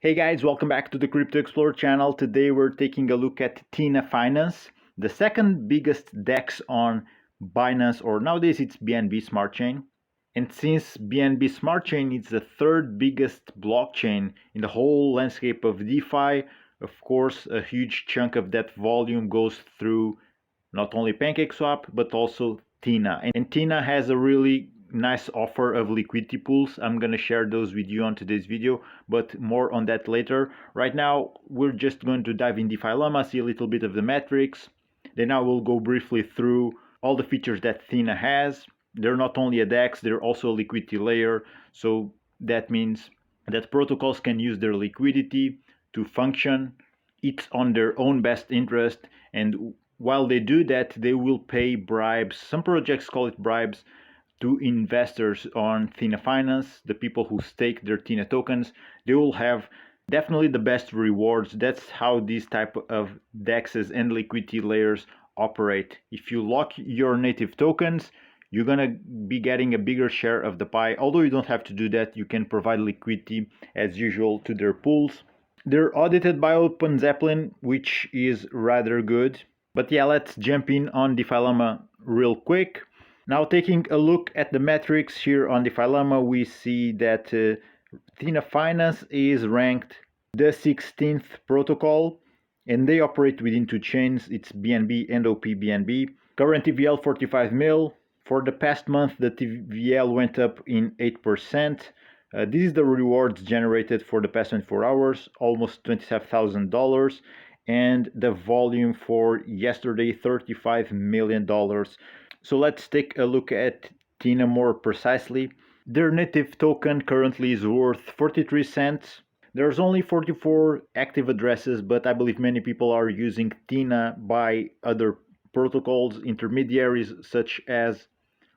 Hey guys, welcome back to the Crypto Explorer channel. Today we're taking a look at Thena Finance, the second biggest DEX on Binance, or nowadays it's BNB Smart Chain. And since BNB Smart Chain is the third biggest blockchain in the whole landscape of DeFi, of course, a huge chunk of that volume goes through not only PancakeSwap but also Thena. And Thena has a really nice offer of liquidity pools. I'm gonna share those with you on today's video, but more on that later. Right now, we're just going to dive in DeFi Llama, see a little bit of the metrics. Then I will go briefly through all the features that Thena has. They're not only a DEX, they're also a liquidity layer. So that means that protocols can use their liquidity to function. It's on their own best interest, and while they do that, they will pay bribes. Some projects call it bribes to investors on Thena Finance, the people who stake their Thena tokens. They will have definitely the best rewards. That's how these type of DEXs and liquidity layers operate. If you lock your native tokens, you're gonna be getting a bigger share of the pie. Although you don't have to do that, you can provide liquidity as usual to their pools. They're audited by Open Zeppelin, which is rather good. But yeah, let's jump in on DeFi Llama real quick. Now, taking a look at the metrics here on DeFi Llama, we see that Thena Finance is ranked the 16th protocol, and they operate within two chains. It's BNB and OP BNB. Current TVL 45 mil. For the past month, the TVL went up in 8%. This is the rewards generated for the past 24 hours, almost $27,000. And the volume for yesterday, $35 million. So let's take a look at Thena more precisely. Their native token currently is worth 43 cents. There's only 44 active addresses, but I believe many people are using Thena by other protocols, intermediaries such as,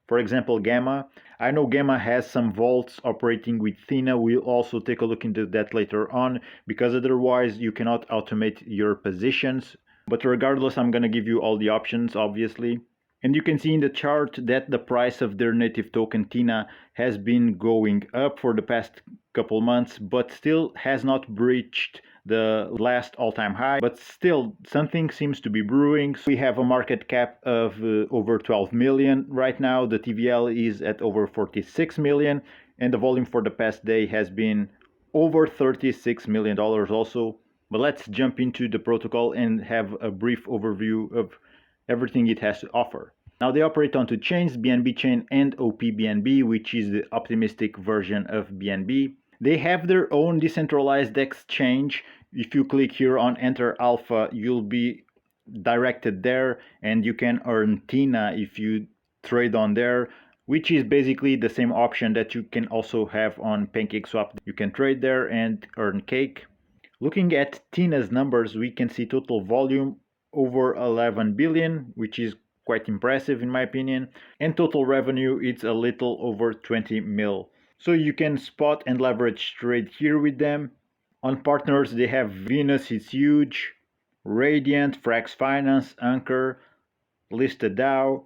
for example, Gamma. I know Gamma has some vaults operating with Thena. We'll also take a look into that later on, because otherwise you cannot automate your positions. But regardless, I'm going to give you all the options, obviously. And you can see in the chart that the price of their native token Thena has been going up for the past couple months, but still has not breached the last all-time high. But still, something seems to be brewing. So we have a market cap of over 12 million right now. The TVL is at over 46 million, and the volume for the past day has been over $36 million also. But let's jump into the protocol and have a brief overview of everything it has to offer. Now, they operate on two chains, BNB chain and OP BNB, which is the optimistic version of BNB. They have their own decentralized exchange. If you click here on Enter Alpha, you'll be directed there, and you can earn Thena if you trade on there, which is basically the same option that you can also have on PancakeSwap. You can trade there and earn cake. Looking at Thena's numbers, we can see total volume over 11 billion, which is quite impressive in my opinion, and total revenue it's a little over 20 mil. So you can spot and leverage trade here with them. On partners, they have Venus, it's huge, Radiant, Frax Finance, Anchor, Listed DAO,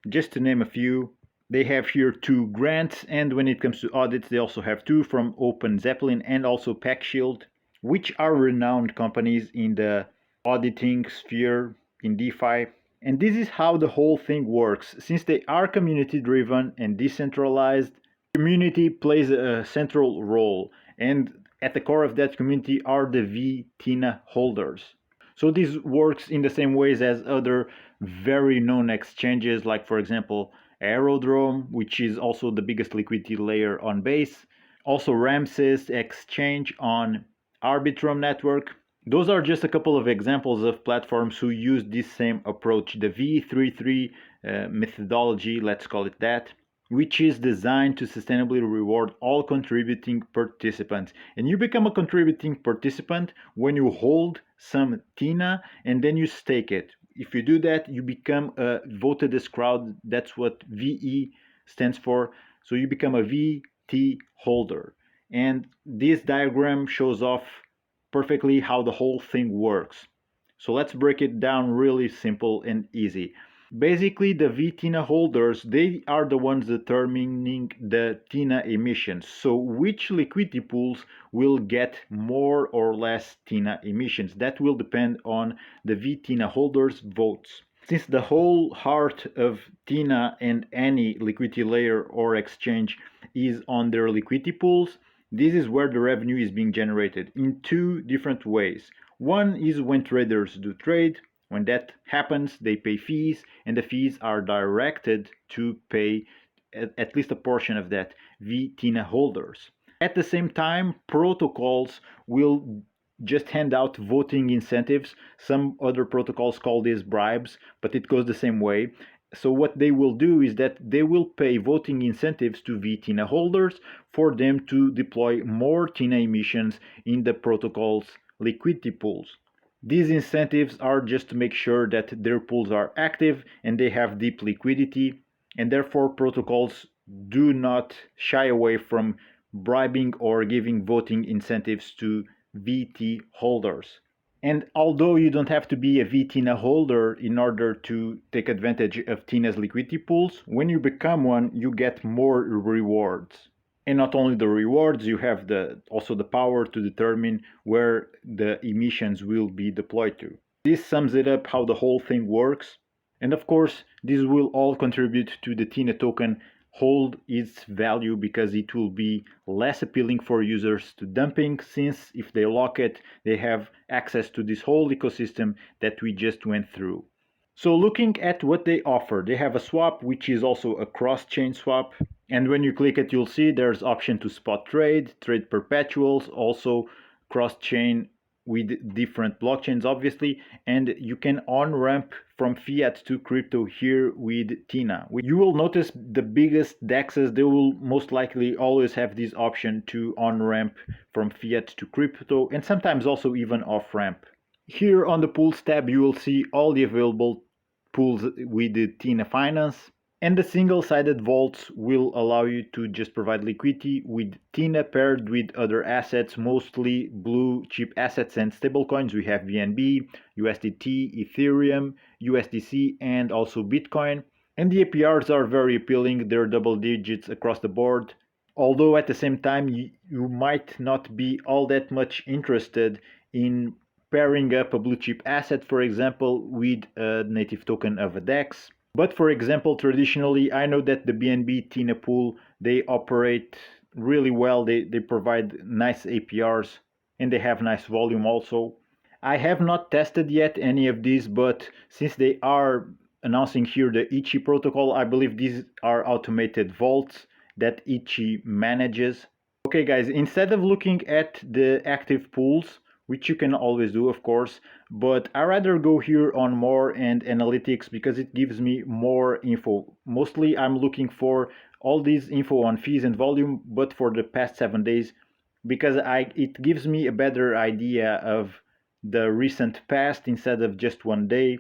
just to name a few. They have here two grants, and when it comes to audits, they also have two from Open Zeppelin and also PackShield, which are renowned companies in the auditing sphere in DeFi. And this is how the whole thing works. Since they are community driven and decentralized, community plays a central role, and at the core of that community are the veThena holders. So this works in the same ways as other very known exchanges, like for example Aerodrome, which is also the biggest liquidity layer on Base, also Ramses exchange on Arbitrum network. Those are just a couple of examples of platforms who use this same approach, the V33 methodology, let's call it that, which is designed to sustainably reward all contributing participants. And you become a contributing participant when you hold some Thena and then you stake it. If you do that, you become a voted as crowd. That's what VE stands for. So you become a VT holder. And this diagram shows off perfectly how the whole thing works. So let's break it down really simple and easy. Basically, the veThena holders, they are the ones determining the Thena emissions. So which liquidity pools will get more or less Thena emissions? That will depend on the veThena holders' votes. Since the whole heart of Thena and any liquidity layer or exchange is on their liquidity pools, this is where the revenue is being generated in two different ways. One is when traders do trade. When that happens, they pay fees, and the fees are directed to pay at least a portion of that veThena holders. At the same time, protocols will just hand out voting incentives. Some other protocols call these bribes, but it goes the same way. So what they will do is that they will pay voting incentives to veThena holders for them to deploy more Thena emissions in the protocol's liquidity pools. These incentives are just to make sure that their pools are active and they have deep liquidity, and therefore protocols do not shy away from bribing or giving voting incentives to VT holders. And although you don't have to be a veThena holder in order to take advantage of Thena's liquidity pools, when you become one, you get more rewards. And not only the rewards, you have also the power to determine where the emissions will be deployed to. This sums it up how the whole thing works. And of course, this will all contribute to the Thena token hold its value because it will be less appealing for users to dumping, since if they lock it, they have access to this whole ecosystem that we just went through. So looking at what they offer, they have a swap which is also a cross-chain swap, and when you click it you'll see there's option to spot trade, trade perpetuals, also cross-chain with different blockchains obviously, and you can on-ramp from fiat to crypto here with Thena. You will notice the biggest DEXs, they will most likely always have this option to on-ramp from fiat to crypto, and sometimes also even off-ramp. Here on the pools tab you will see all the available pools with the Thena Finance, and the single-sided vaults will allow you to just provide liquidity with Thena paired with other assets, mostly blue chip assets and stablecoins. We have BNB, USDT, Ethereum, USDC, and also Bitcoin. And the APRs are very appealing, they're double digits across the board. Although at the same time, you might not be all that much interested in pairing up a blue chip asset, for example, with a native token of a DEX. But for example, traditionally, I know that the BNB Thena pool, they operate really well. They provide nice APRs and they have nice volume also. I have not tested yet any of these, but since they are announcing here the Ichi protocol, I believe these are automated vaults that Ichi manages. Okay guys, instead of looking at the active pools, which you can always do of course, but I rather go here on more and analytics because it gives me more info. Mostly I'm looking for all these info on fees and volume, but for the past 7 days, because it gives me a better idea of the recent past instead of just 1 day.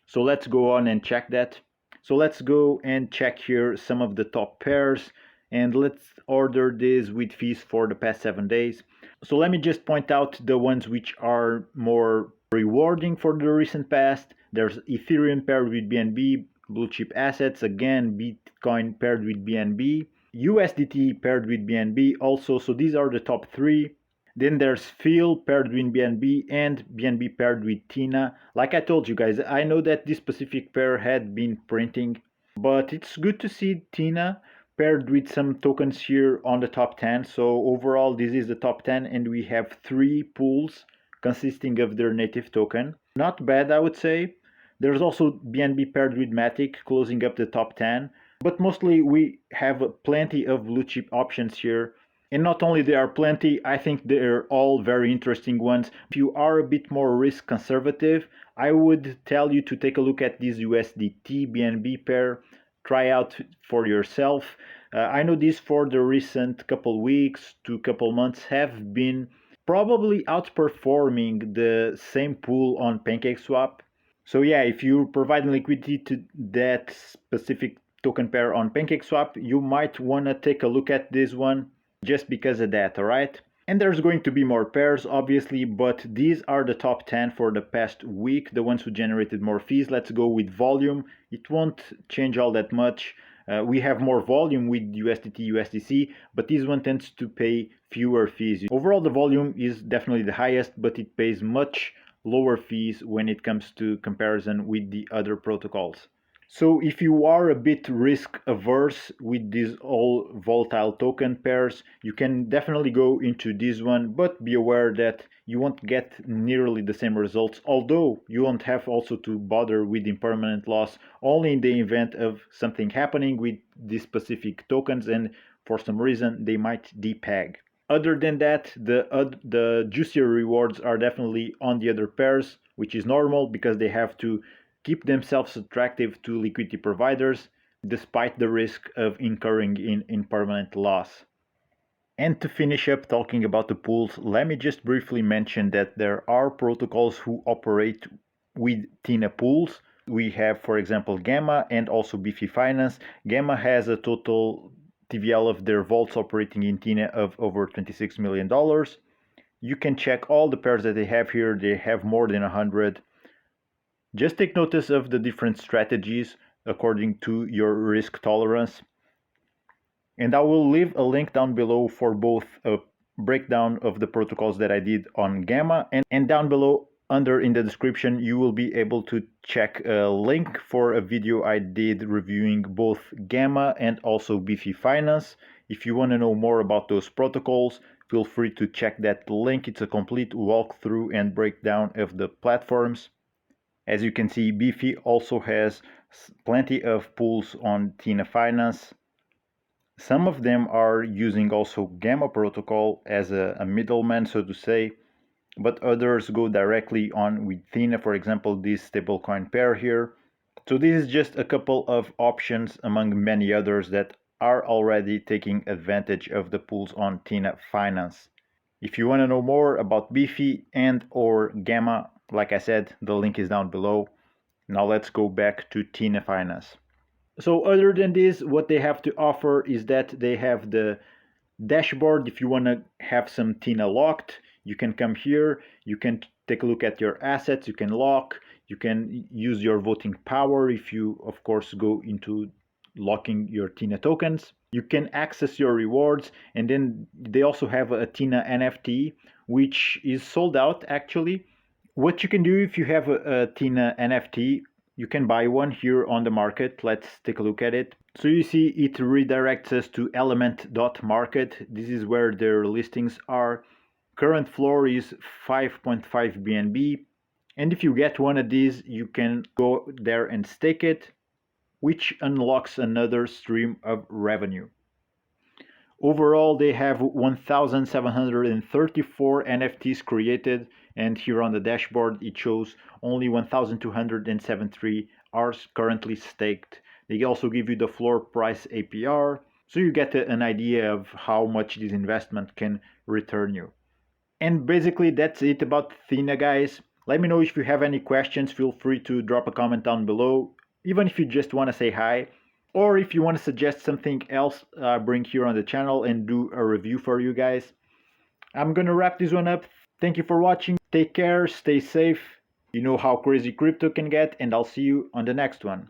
So let's go on and check that. So let's go and check here some of the top pairs, and let's order this with fees for the past 7 days. So let me just point out the ones which are more rewarding for the recent past. There's Ethereum paired with BNB, blue chip assets, again Bitcoin paired with BNB, USDT paired with BNB also, so these are the top 3. Then there's Phil paired with BNB and BNB paired with Thena. Like I told you guys, I know that this specific pair had been printing, but it's good to see Thena paired with some tokens here on the top 10. So overall this is the top 10 and we have 3 pools consisting of their native token. Not bad, I would say. There's also BNB paired with Matic closing up the top 10, but mostly we have plenty of blue chip options here. And not only there are plenty, I think they're all very interesting ones. If you are a bit more risk conservative, I would tell you to take a look at this USDT BNB pair. Try out for yourself. I know these for the recent couple weeks to couple months have been probably outperforming the same pool on PancakeSwap. So yeah, if you're providing liquidity to that specific token pair on PancakeSwap, you might want to take a look at this one just because of that, alright? And there's going to be more pairs, obviously, but these are the top 10 for the past week, the ones who generated more fees. Let's go with volume. It won't change all that much. We have more volume with USDT, USDC, but this one tends to pay fewer fees. Overall, the volume is definitely the highest, but it pays much lower fees when it comes to comparison with the other protocols. So if you are a bit risk averse with these all volatile token pairs, you can definitely go into this one, but be aware that you won't get nearly the same results, although you won't have also to bother with impermanent loss only in the event of something happening with these specific tokens and for some reason they might depeg. Other than that, the juicier rewards are definitely on the other pairs, which is normal because they have to keep themselves attractive to liquidity providers despite the risk of incurring in impermanent loss. And to finish up talking about the pools, let me just briefly mention that there are protocols who operate with Thena pools. We have, for example, Gamma and also BEEFY Finance. Gamma has a total TVL of their vaults operating in Thena of over $26 million. You can check all the pairs that they have here. They have more than 100. Just take notice of the different strategies according to your risk tolerance. And I will leave a link down below for both a breakdown of the protocols that I did on Gamma, and down below under in the description you will be able to check a link for a video I did reviewing both Gamma and also BEEFY Finance. If you want to know more about those protocols, feel free to check that link. It's a complete walkthrough and breakdown of the platforms. As you can see, BEEFY also has plenty of pools on Thena Finance. Some of them are using also Gamma protocol as a middleman, so to say, but others go directly on with Thena, for example, this stablecoin pair here. So this is just a couple of options among many others that are already taking advantage of the pools on Thena Finance. If you want to know more about BEEFY and or Gamma, like I said, the link is down below. Now let's go back to Thena Finance. So other than this, what they have to offer is that they have the dashboard. If you want to have some Thena locked, you can come here, you can take a look at your assets, you can lock, you can use your voting power if you of course go into locking your Thena tokens. You can access your rewards, and then they also have a Thena NFT which is sold out actually. What you can do if you have a Thena NFT, you can buy one here on the market. Let's take a look at it. So you see it redirects us to element.market. This is where their listings are. Current floor is 5.5 BNB. And if you get one of these, you can go there and stake it, which unlocks another stream of revenue. Overall, they have 1,734 NFTs created, and here on the dashboard it shows only 1,273 are currently staked. They also give you the floor price APR, so you get an idea of how much this investment can return you. And basically that's it about Thena, guys. Let me know if you have any questions. Feel free to drop a comment down below, even if you just want to say hi. Or if you want to suggest something else, bring here on the channel and do a review for you guys. I'm gonna wrap this one up. Thank you for watching. Take care, stay safe. You know how crazy crypto can get, and I'll see you on the next one.